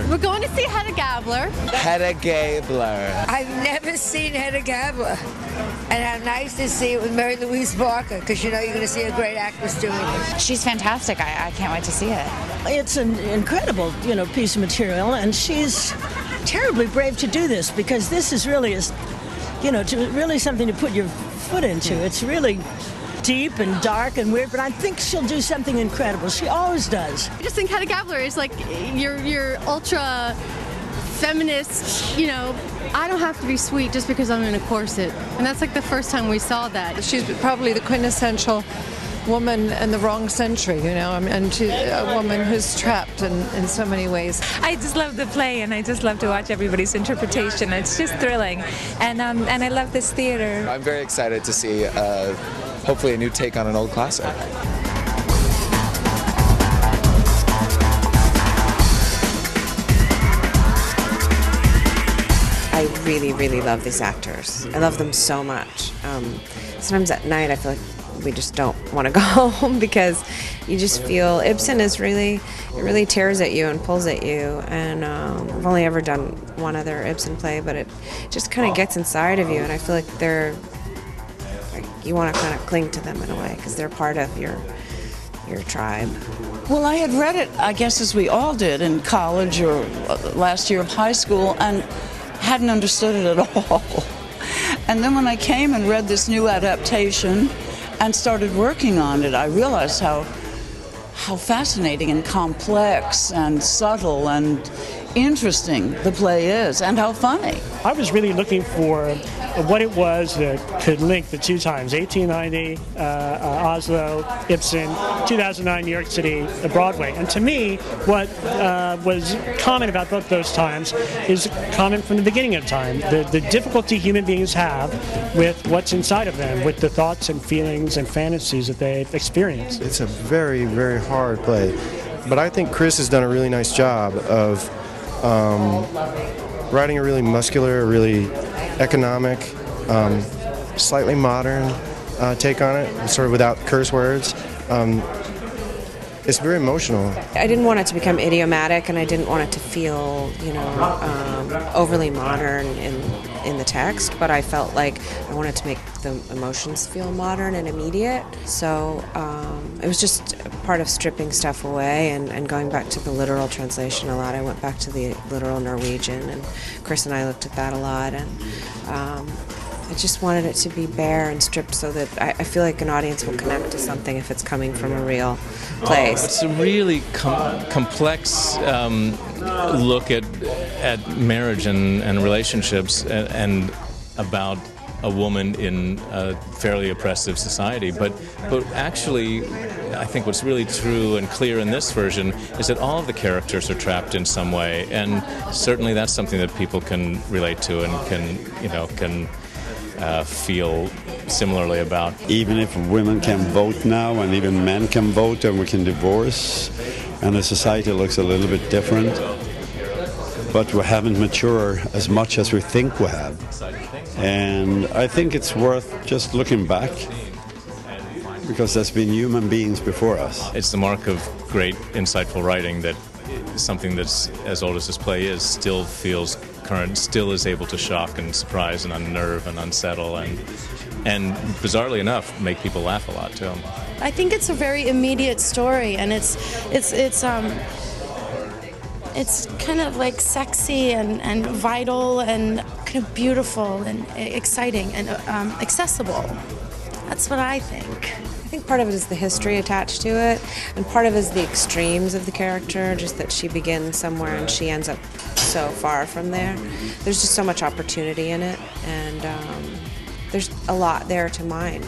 We're going to see Hedda Gabler. Hedda Gabler. I've never seen Hedda Gabler. And how nice to see it with Mary-Louise Barker, because you know you're going to see a great actress doing it. She's fantastic. I can't wait to see it. It's an incredible, piece of material, and she's terribly brave to do this, because this is really, really something to put your foot into. It's really deep and dark and weird, but I think she'll do something incredible. She always does. I just think Hedda Gabler is like your ultra feminist, I don't have to be sweet just because I'm in a corset. And that's like the first time we saw that. She's probably the quintessential woman in the wrong century, and she's a woman who's trapped in so many ways. I just love the play, and I just love to watch everybody's interpretation. It's just thrilling, and I love this theater. I'm very excited to see hopefully a new take on an old classic. I really, really love these actors. I love them so much. Sometimes at night I feel like we just don't want to go home, because you just feel Ibsen is it really tears at you and pulls at you. And I've only ever done one other Ibsen play, but it just kind of gets inside of you, and I feel like you want to kind of cling to them in a way, because they're part of your tribe. Well, I had read it, I guess, as we all did in college or last year of high school, and hadn't understood it at all. And then when I came and read this new adaptation and started working on it, I realized how fascinating and complex and subtle and interesting the play is, and how funny. I was really looking for what it was that could link the two times, 1890, Oslo, Ibsen, 2009, New York City, Broadway. And to me, what was common about both those times is common from the beginning of time, the difficulty human beings have with what's inside of them, with the thoughts and feelings and fantasies that they experience. It's a very, very hard play, but I think Chris has done a really nice job of writing a really muscular, really economic, slightly modern take on it, sort of without curse words. It's very emotional. I didn't want it to become idiomatic, and I didn't want it to feel, overly modern in the text, but I felt like I wanted to make the emotions feel modern and immediate. So it was just part of stripping stuff away and going back to the literal translation a lot. I went back to the literal Norwegian, and Chris and I looked at that a lot, and I just wanted it to be bare and stripped, so that I feel like an audience will connect to something if it's coming from a real place. It's a really complex look at marriage and relationships, and about a woman in a fairly oppressive society. But actually, I think what's really true and clear in this version is that all of the characters are trapped in some way, and certainly that's something that people can relate to and can feel similarly about. Even if women can vote now, and even men can vote, and we can divorce, and the society looks a little bit different, but we haven't matured as much as we think we have. And I think it's worth just looking back, because there's been human beings before us. It's the mark of great, insightful writing that something that's as old as this play is still feels current, still is able to shock and surprise and unnerve and unsettle, and bizarrely enough, make people laugh a lot too. I think it's a very immediate story, and it's kind of like sexy and vital and kind of beautiful and exciting and accessible. That's what I think. I think part of it is the history attached to it, and part of it is the extremes of the character, just that she begins somewhere and she ends up so far from there. There's just so much opportunity in it, and there's a lot there to mine.